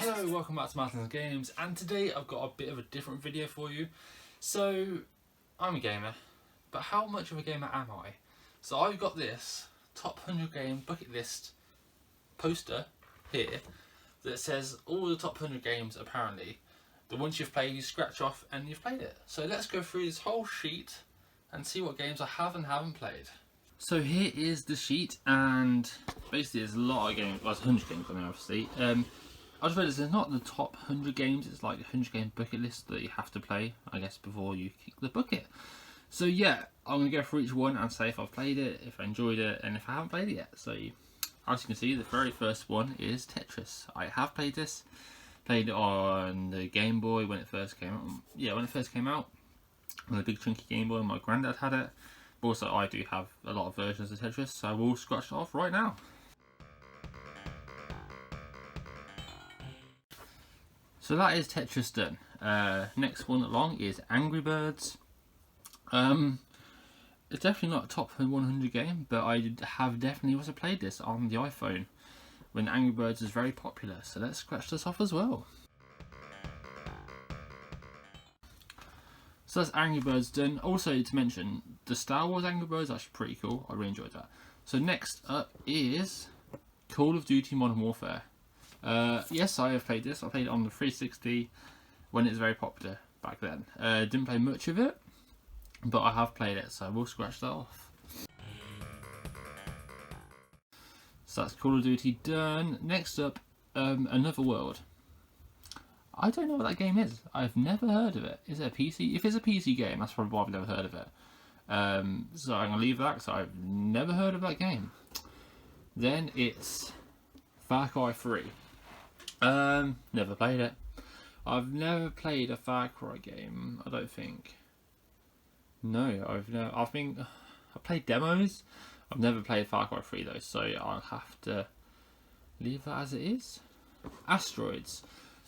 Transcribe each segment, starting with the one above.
Hello, welcome back to Martin's Games, and today I've got a bit of a different video for you. So, I'm a gamer, but how much of a gamer am I? So I've got this top 100 game bucket list poster here that says all the top 100 games apparently, that once you've played you scratch off and you've played it. So let's go through this whole sheet and see what games I have and haven't played. So here is the sheet, and basically there's a lot of games, well there's 100 games on there obviously. I just realised it's not the top 100 games, it's like a 100 game bucket list that you have to play, I guess, before you kick the bucket. So yeah, I'm going to go through each one and say if I've played it, if I enjoyed it, and if I haven't played it yet. So as you can see, the very first one is Tetris. I have played this, played it on the Game Boy when it first came out. Yeah, when it first came out, on the big chunky Game Boy, my granddad had it. But also I do have a lot of versions of Tetris, so I will scratch it off right now. So that is Tetris done. Next one along is Angry Birds. It's definitely not a top 100 game, but I have definitely also played this on the iPhone when Angry Birds was very popular. So let's scratch this off as well. So that's Angry Birds done. Also to mention, the Star Wars Angry Birds is actually pretty cool. I really enjoyed that. So next up is Call of Duty Modern Warfare. Yes, I have played this. I played it on the 360 when it was very popular back then. Didn't play much of it, but I have played it, so we'll scratch that off. So that's Call of Duty done. Next up, Another World. I don't know what that game is. I've never heard of it. Is it a PC? If it's a PC game, that's probably why I've never heard of it. So I'm going to leave that because I've never heard of that game. Then it's Far Cry 3. Never played it. I've never played a Far Cry game, I don't think. No, I've played demos. I've never played Far Cry 3 though, so I'll have to leave that as it is. Asteroids.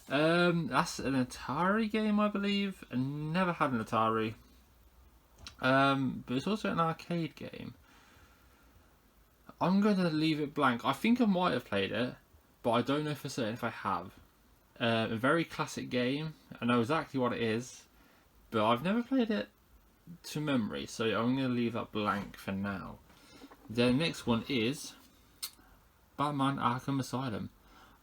That's an Atari game, I believe. I never had an Atari. But it's also an arcade game. I'm going to leave it blank. I think I might have played it, but I don't know for certain if I have. A very classic game. I know exactly what it is, but I've never played it to memory, so I'm going to leave that blank for now. The next one is Batman Arkham Asylum.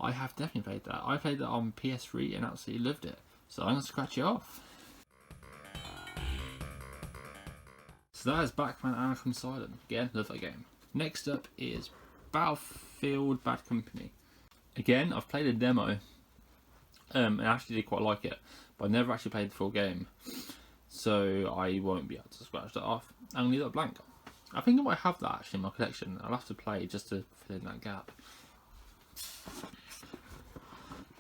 I have definitely played that. I played that on PS3 and absolutely loved it, so I'm going to scratch it off. So that is Batman Arkham Asylum. Again, love that game. Next up is Battlefield Bad Company. Again, I've played a demo and I actually did quite like it, but I never actually played the full game, so I won't be able to scratch that off. I'm going to leave that blank. I think I might have that actually in my collection. I'll have to play just to fill in that gap.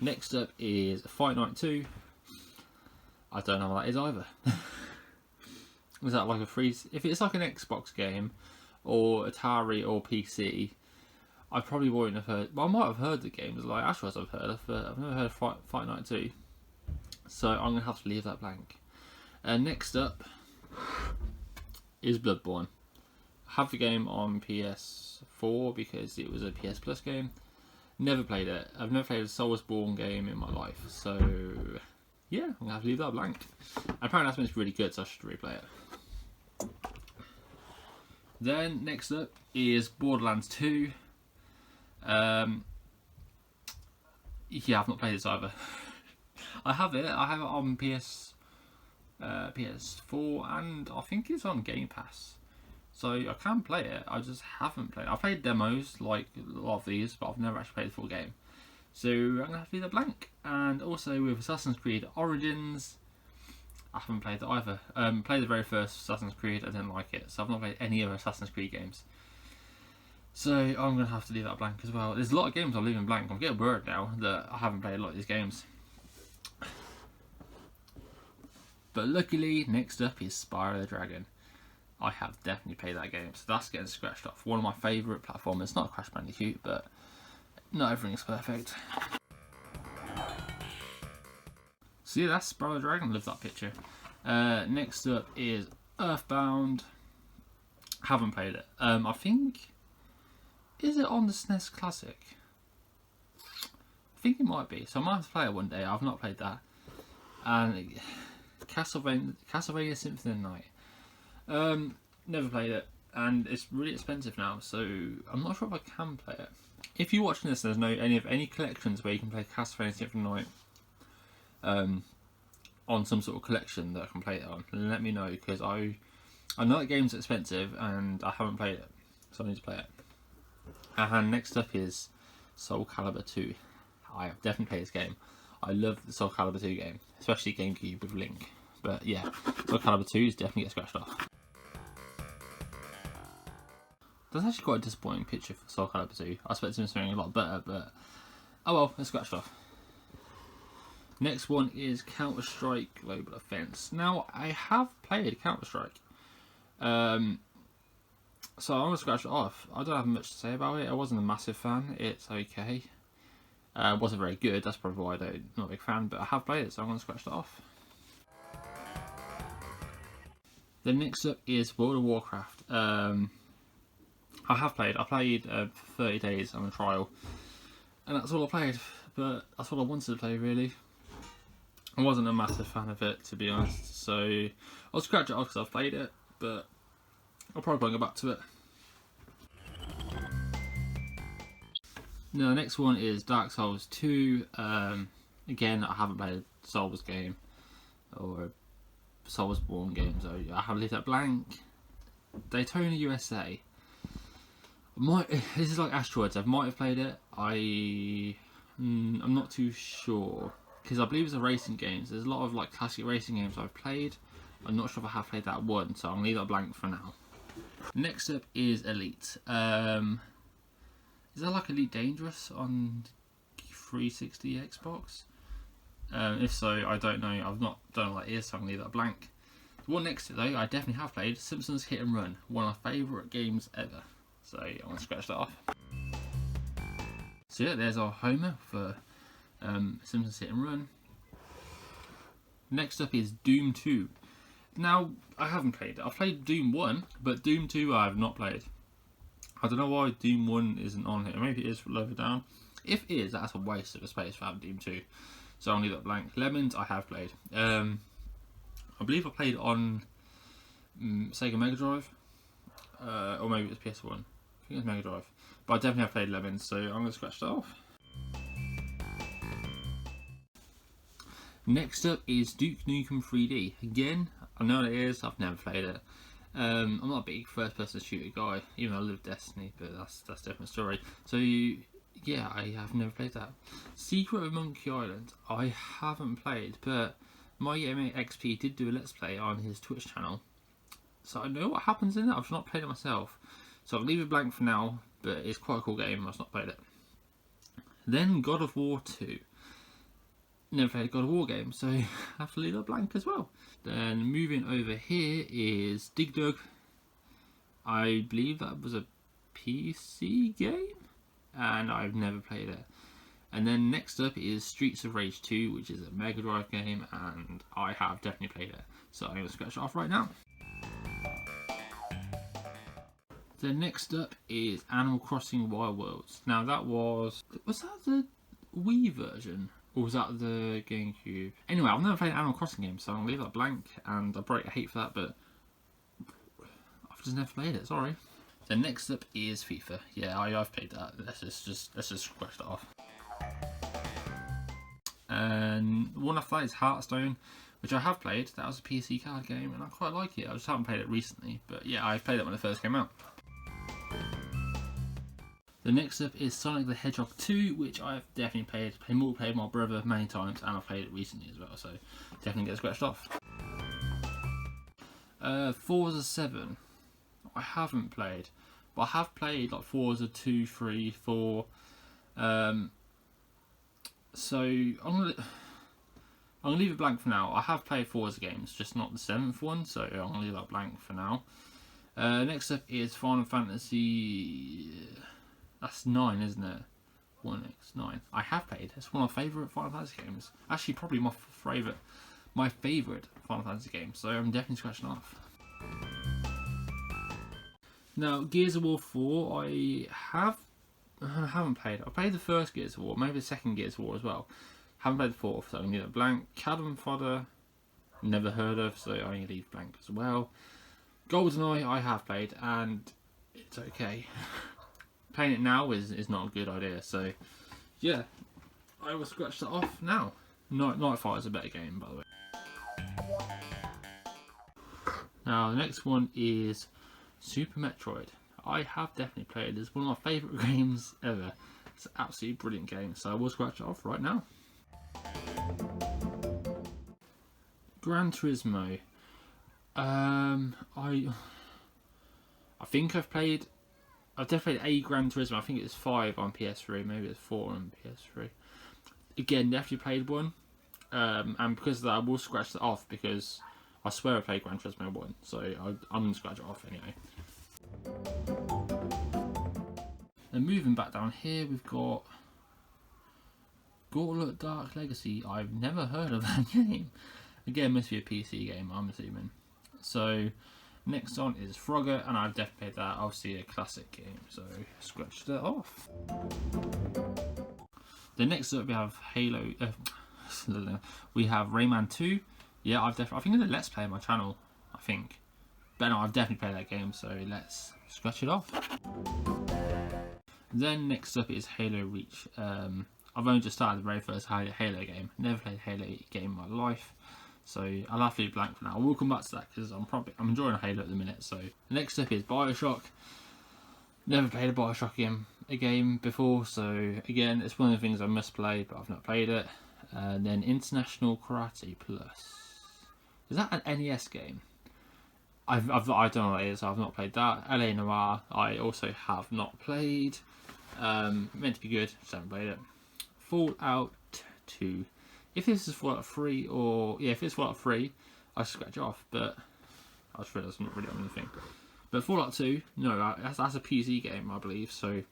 Next up is Fight Night 2. I don't know what that is either. Is that like a free... If it's like an Xbox game or Atari or PC, I probably won't have heard... Well, I might have heard the games like Asteroids I've heard of, but I've never heard of Fight Night 2. So I'm going to have to leave that blank. Next up is Bloodborne. I have the game on PS4 because it was a PS Plus game. Never played it. I've never played a Soulsborne game in my life. So yeah, I'm going to have to leave that blank. Apparently that's meant to be really good, so I should replay it. Then next up is Borderlands 2. Yeah, I've not played this either. I have it on PS4 and I think it's on Game Pass. So I can play it, I just haven't played it. I've played demos like a lot of these, but I've never actually played the full game. So I'm going to have to leave that blank. And also with Assassin's Creed Origins, I haven't played that either. Played the very first Assassin's Creed, I didn't like it, so I've not played any other Assassin's Creed games. So I'm going to have to leave that blank as well. There's a lot of games I'm leaving blank. I'm getting worried now that I haven't played a lot of these games. But luckily, next up is Spyro the Dragon. I have definitely played that game, so that's getting scratched off. One of my favourite platformers. It's not Crash Bandicoot, but not everything's perfect. So yeah, that's Spyro the Dragon. Love that picture. Next up is Earthbound. Haven't played it. I think... Is it on the SNES Classic? I think it might be. So I might have to play it one day. I've not played that. And Castlevania Symphony of the Night. Never played it, and it's really expensive now, so I'm not sure if I can play it. If you're watching this, there's any collections where you can play Castlevania Symphony of the Night on some sort of collection that I can play it on, let me know, because I know that game's expensive and I haven't played it, so I need to play it. And next up is Soul Calibur 2. I have definitely played this game. I love the Soul Calibur 2 game, especially GameCube with Link. But yeah, Soul Calibur 2 is definitely get scratched off. That's actually quite a disappointing picture for Soul Calibur 2. I expected something a lot better, but oh well, it's scratched off. Next one is Counter-Strike Global Offense. Now, I have played Counter-Strike. So I'm going to scratch it off. I don't have much to say about it. I wasn't a massive fan. It's okay. It wasn't very good. That's probably why I'm not a big fan. But I have played it, so I'm going to scratch it off. The next up is World of Warcraft. I have played. I played for 30 days on a trial. And that's all I played. But that's all I wanted to play, really. I wasn't a massive fan of it, to be honest. So I'll scratch it off because I've played it. But I'll probably go back to it. Now, the next one is Dark Souls 2. Again, I haven't played a Souls game or a Soulsborne game, so I have left that blank. Daytona USA. This is like Asteroids. I might have played it. I'm not too sure because I believe it's a racing game. So there's a lot of like classic racing games I've played. I'm not sure if I have played that one, so I'm gonna leave that blank for now. Next up is Elite. Is that like Elite Dangerous on 360 Xbox? If so, I don't know. I've not done what it is, so I'm gonna leave that blank. The one next to it though, I definitely have played Simpsons Hit and Run, one of my favourite games ever. So I want to scratch that off. So yeah, there's our Homer for Simpsons Hit and Run. Next up is Doom 2. Now, I haven't played it. I've played Doom 1, but Doom 2 I have not played. I don't know why Doom 1 isn't on here. Maybe it is lower down. If it is, that's a waste of a space for having Doom 2. So I'll leave that blank. Lemons, I have played. I believe I played on Sega Mega Drive. Or maybe it was PS1. I think it's Mega Drive. But I definitely have played Lemons, so I'm going to scratch that off. Next up is Duke Nukem 3D. Again, I know what it is, I've never played it. I'm not a big first person shooter guy, even though I love Destiny, but that's a different story. So yeah, I have never played that. Secret of Monkey Island, I haven't played, but my mate XP did do a Let's Play on his Twitch channel. So I know what happens in it, I've not played it myself. So I'll leave it blank for now, but it's quite a cool game, I've not played it. Then God of War 2. Never played a God of War game, so I have to leave it blank as well. Then moving over here is Dig Dug. I believe that was a PC game, and I've never played it. And then next up is Streets of Rage 2, which is a Mega Drive game, and I have definitely played it. So I'm going to scratch it off right now. Then next up is Animal Crossing Wild Worlds. Now that was that the Wii version? Or was that the GameCube? Anyway, I've never played an Animal Crossing game, so I'm going to leave that blank, and I probably hate for that, but I've just never played it, sorry. Then next up is FIFA. Yeah, I've played that. Let's just scratch that off. And one after that is Hearthstone, which I have played. That was a PC card game, and I quite like it. I just haven't played it recently, but yeah, I played it when it first came out. The next up is Sonic the Hedgehog 2, which I've definitely played. Played with my brother many times, and I've played it recently as well, so definitely get scratched off. Forza 7, I haven't played, but I have played like Forza 2, 3, 4. So I'm gonna leave it blank for now. I have played Forza games, just not the 7th one, so I'm gonna leave that blank for now. Next up is Final Fantasy. That's 9, isn't it? 1x9. I have played. It's one of my favourite Final Fantasy games. Actually, probably my favourite Final Fantasy game. So I'm definitely scratching off. Now, Gears of War 4, I have I haven't played. I played the first Gears of War, maybe the second Gears of War as well. Haven't played the fourth, so I'm gonna leave blank. Cannon Fodder, never heard of, so I'm gonna leave blank as well. GoldenEye, I have played, and it's okay. Playing it now is not a good idea, so yeah, I will scratch that off now. Nightfire is a better game, by the way. Now, the next one is Super Metroid. I have definitely played it. It's one of my favourite games ever. It's an absolutely brilliant game, so I will scratch it off right now. Gran Turismo. I think I've definitely played a Gran Turismo. I think it's 5 on PS3, maybe it's 4 on PS3. Again, definitely played one. And because of that, I will scratch that off because I swear I played Gran Turismo 1, so I'm going to scratch it off anyway. Then moving back down here, we've got Gauntlet Dark Legacy. I've never heard of that game. Again, must be a PC game, I'm assuming. So, next on is Frogger, and I've definitely played that. Obviously a classic game, so scratch that off. Then next up we have Halo. We have Rayman 2. Yeah, I think it's a Let's Play on my channel, I think. But no, I've definitely played that game, so let's scratch it off. Then next up is Halo Reach. I've only just started the very first Halo game. Never played a Halo game in my life, so I'll have to be blank for now. We'll come back to that because I'm enjoying Halo at the minute. So next up is Bioshock. Never played a Bioshock game before, so again, it's one of the things I must play, but I've not played it. And then International Karate Plus. Is that an NES game? I don't know what it is. I've not played that. LA Noire. I also have not played. Meant to be good. Just haven't played it. Fallout 2. If this is Fallout 3 if it's Fallout 3, I scratch it off. But I just realised I'm not really on anything. But Fallout 2, no, that's a PC game, I believe. So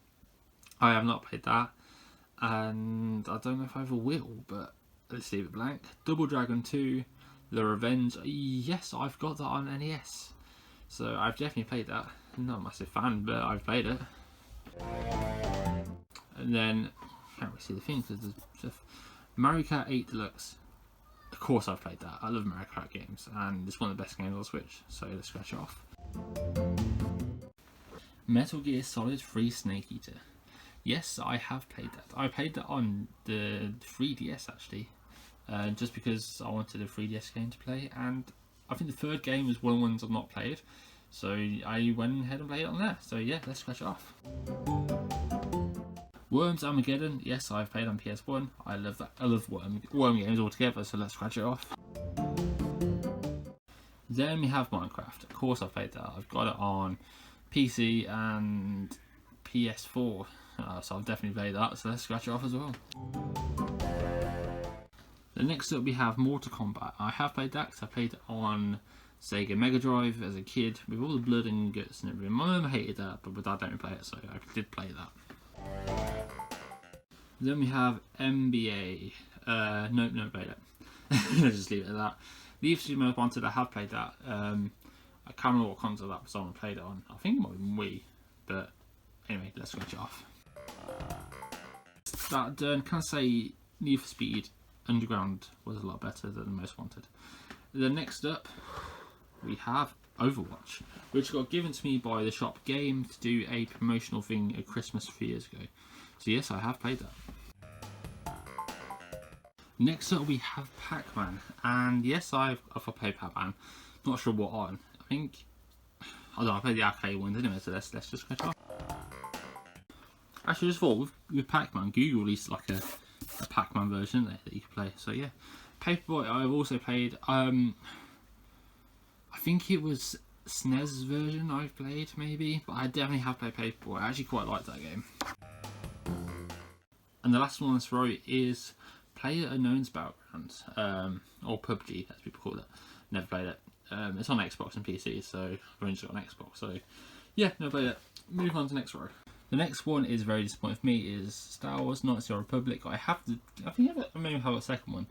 I have not played that, and I don't know if I ever will. But let's leave it blank. Double Dragon 2. The Revenge, yes, I've got that on NES, so I've definitely played that. I'm not a massive fan, but I've played it. And then, can't really see the thing because there's stuff. Mario Kart 8 Deluxe. Of course I've played that. I love Mario Kart games, and it's one of the best games on Switch, so let's scratch it off. Metal Gear Solid 3 Snake Eater. Yes, I have played that. I played that on the 3DS actually. Just because I wanted a 3DS game to play, and I think the third game was one of the ones I've not played, so I went ahead and played it on there. So yeah, let's scratch it off. Worms Armageddon, yes, I've played on PS1. I love that. I love worm games altogether, so let's scratch it off. Then we have Minecraft. Of course I've played that. I've got it on PC and PS4, so I've definitely played that, so let's scratch it off as well. The next up we have Mortal Kombat. I have played that because I played it on Sega Mega Drive as a kid with all the blood and guts and everything. My mum hated that, but my dad don't play it, so I did play that. Then we have NBA. No, played it. Let's just leave it at that. Need for Speed Most Wanted, I have played that. I can't remember what console that was on. I played it on. I think it might have been Wii, but anyway, let's switch it off. That done. Can I say Need for Speed Underground was a lot better than Most Wanted. Then next up we have Overwatch, which got given to me by the Shop Game to do a promotional thing at Christmas 3 years ago. So yes, I have played that. Next up we have Pac-Man, and yes, I've played Pac-Man. Not sure what on. I played the arcade ones anyway, so let's just scratch off. Actually, I just thought with Pac-Man, Google released like a Pac-Man version there that you could play. So yeah, Paperboy I've also played. I think it was SNES version I've played maybe, but I definitely have played Paperboy. I actually quite like that game. And the last one on this row is PlayerUnknown's Battlegrounds, or PUBG as people call it. Never played it. It's on Xbox and PC, so I've only just got an Xbox. So yeah, never played it. Move on to the next row. The next one is very disappointing for me. Is Star Wars Knights of the Old Republic. I may have a second one.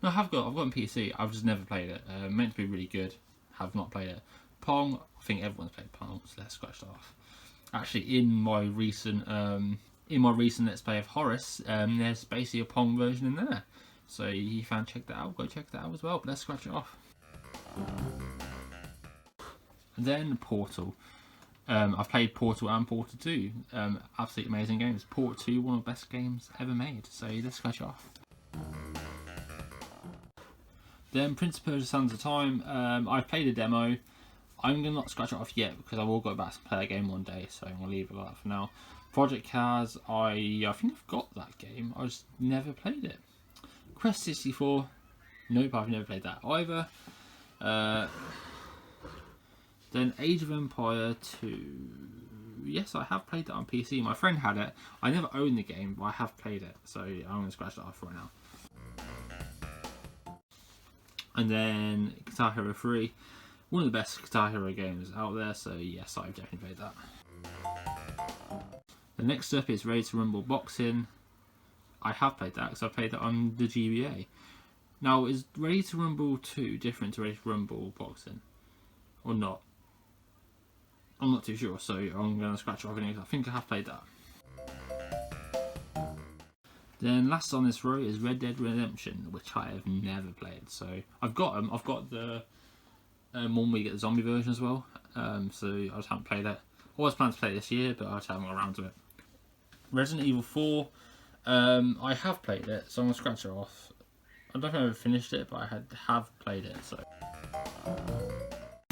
No, I've got on PC. I've just never played it. Meant to be really good. Have not played it. Pong. I think everyone's played Pong, so let's scratch that off. Actually, in my recent in my recent Let's Play of Horus, there's basically a Pong version in there. So if you found check that out, go check that out as well. But let's scratch it off. And then Portal. I've played Portal and Portal 2. Absolutely amazing games. Portal 2, one of the best games ever made. So let's scratch it off. Then Prince of Persia: Sands of Time. I've played a demo. I'm going to not scratch it off yet because I will go back and play that game one day, so I'm going to leave it like that for now. Project Cars, I think I've got that game, I just never played it. Quest 64, nope, I've never played that either. Then Age of Empire 2, yes, I have played that on PC. My friend had it. I never owned the game, but I have played it, so I'm going to scratch that off right now. And then Guitar Hero 3. One of the best Guitar Hero games out there, so yes, I've definitely played that. The next up is Ready to Rumble Boxing. I have played that because I played that on the GBA. Now, is Ready to Rumble 2 different to Ready to Rumble Boxing? Or not? I'm not too sure, so I'm going to scratch off anyway. I think I have played that. Then last on this row is Red Dead Redemption, which I have never played. So I've got them. I've got the one where you get the zombie version as well, so I just haven't played it. I was planning to play it this year, but I just haven't got around to it. Resident Evil 4, I have played it, so I'm going to scratch it off. I don't think I've ever finished it, but I have played it, so.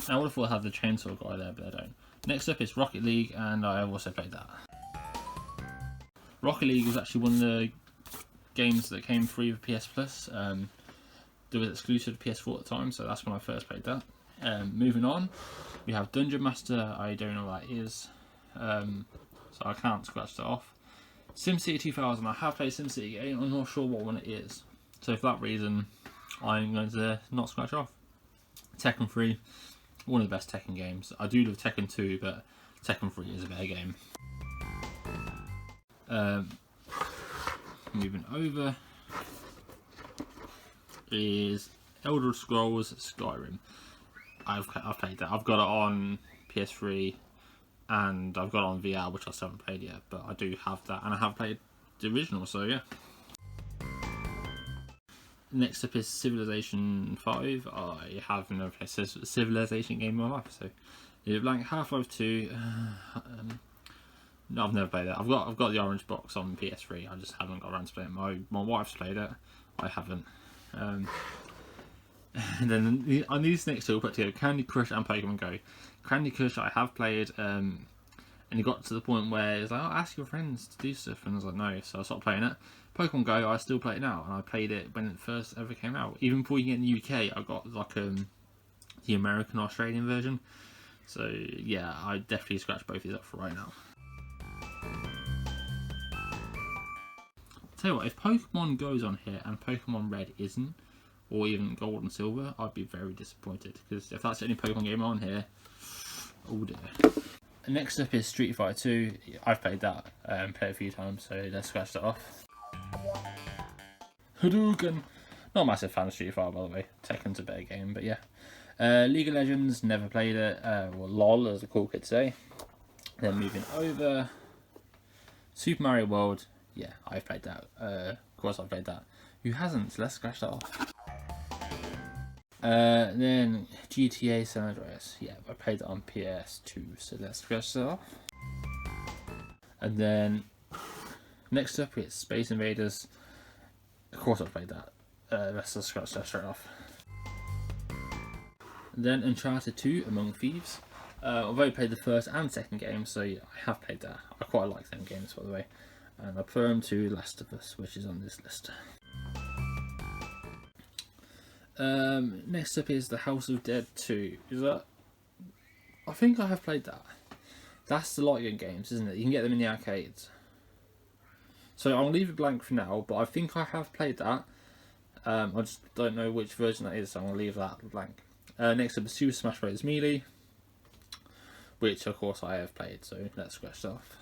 I would have thought I had the chainsaw guy there, but I don't. Next up is Rocket League, and I have also played that. Rocket League was actually one of the games that came free with PS Plus. It was exclusive to PS4 at the time, so that's when I first played that. Moving on, we have Dungeon Master. I don't know what that is, so I can't scratch that off. SimCity 2000. I have played SimCity. I'm not sure what one it is, so for that reason, I'm going to not scratch off. Tekken 3, one of the best Tekken games. I do love Tekken 2, but Tekken 3 is a better game. Moving over is Elder Scrolls Skyrim. I've played that. I've got it on PS3 and I've got it on VR, which I still haven't played yet, but I do have that, and I have played the original, so yeah. Next up is Civilization 5. I have never played a Civilization game in my life, so yeah, blank. Half-Life 2. No, I've never played it. I've got the orange box on PS3. I just haven't got around to playing it. My wife's played it. I haven't. And then on these next two, we'll put together Candy Crush and Pokemon Go. Candy Crush I have played, and it got to the point where it's like, oh, ask your friends to do stuff, and I was like, no, so I stopped playing it. Pokemon Go, I still play it now, and I played it when it first ever came out. Even before you get in the UK, I got like the American Australian version. So yeah, I definitely scratch both of these up for right now. Tell you what, if Pokemon Go's on here and Pokemon Red isn't, or even Gold and Silver, I'd be very disappointed, because if that's the only Pokemon game on here, oh dear. Next up is Street Fighter 2. I've played that, played it a few times, so let's scratch that off. Hadouken! Not a massive fan of Street Fighter, by the way. Tekken's a better game, but yeah. League of Legends, never played it. Well, LOL, as the cool kids say. Then moving over, Super Mario World. Yeah, I've played that. Of course I've played that. Who hasn't? So let's scratch that off. Then GTA San Andreas. Yeah, I played that on PS2, so let's scratch that off. And then next up it's Space Invaders. Of course I've played that. Let's just scratch that straight off. And then Uncharted 2 Among Thieves. I've already played the first and second game, so yeah, I have played that. I quite like them games, by the way. And I prefer them to Last of Us, which is on this list. Next up is The House of Dead 2. Is that? I think I have played that. That's the light gun games, isn't it? You can get them in the arcades. So I'll leave it blank for now, but I think I have played that. I just don't know which version that is, so I'm going to leave that blank. Next up is Super Smash Bros. Melee, which of course I have played, so let's scratch that off.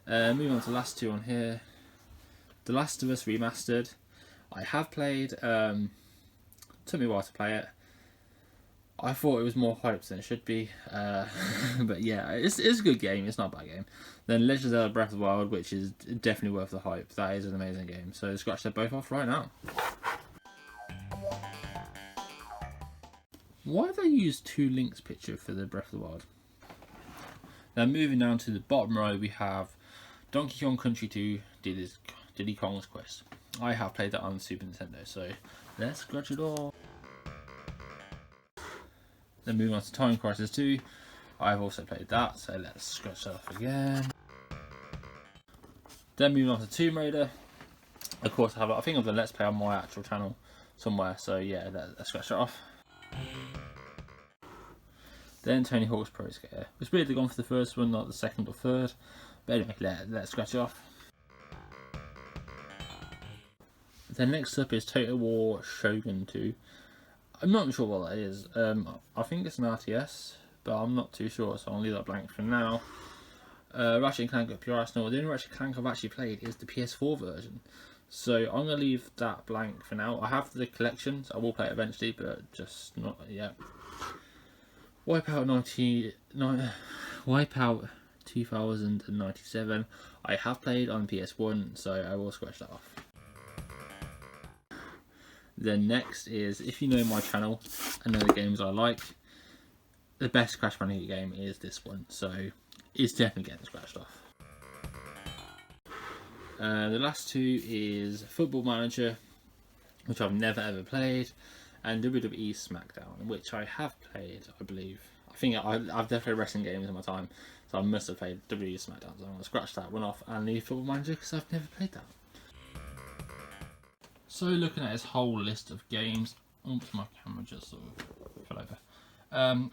Moving on to the last two on here. The Last of Us Remastered. I have played. Took me a while to play it. I thought it was more hyped than it should be, but yeah, it's a good game. It's not a bad game. Then Legend of Zelda: Breath of the Wild, which is definitely worth the hype. That is an amazing game. So scratch them both off right now. Why have they used two Link's picture for the Breath of the Wild? Now moving down to the bottom row, we have Donkey Kong Country 2, Diddy Kong's Quest. I have played that on the Super Nintendo, so let's scratch it off. Then moving on to Time Crisis 2, I've also played that, so let's scratch that off again. Then moving on to Tomb Raider. Of course, I think I've done Let's Play on my actual channel somewhere, so yeah, let's scratch that off. Then Tony Hawk's Pro Skater. It's weird they've gone for the first one, not the second or third. But anyway, let's scratch it off. Then next up is Total War Shogun 2. I'm not sure what that is. I think it's an RTS, but I'm not too sure, so I'll leave that blank for now. Ratchet & Clank Up Your Arsenal. The only Ratchet & Clank I've actually played is the PS4 version. So I'm going to leave that blank for now. I have the collections. I will play it eventually, but just not yet. Wipeout 2097. I have played on PS1, so I will scratch that off. Then next is, if you know my channel and know the games I like, the best Crash Bandicoot game is this one, so it's definitely getting scratched off. The last two is Football Manager, which I've never ever played, and WWE SmackDown, which I have played, I believe. I think I've definitely played wrestling games in my time, so I must have played WWE SmackDown, so I'm going to scratch that one off and leave Football Manager because I've never played that. So looking at this whole list of games, oops, my camera just sort of fell over.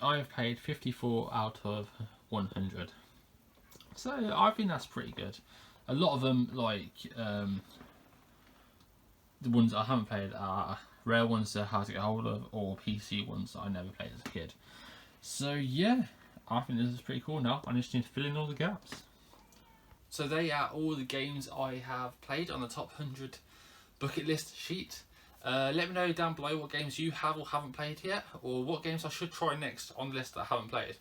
I've played 54 out of 100. So I think that's pretty good. A lot of them, like the ones I haven't played, are rare ones that are hard to get hold of, or PC ones that I never played as a kid. So yeah, I think this is pretty cool. Now I just need to fill in all the gaps. So they are all the games I have played on the top 100 bucket list sheet. Let me know down below what games you have or haven't played yet, or what games I should try next on the list that I haven't played.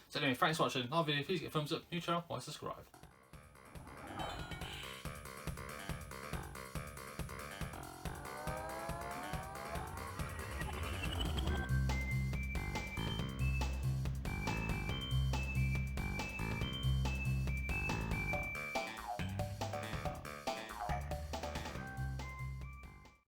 So anyway, thanks for watching. Another video, please get a thumbs up, new channel, or subscribe.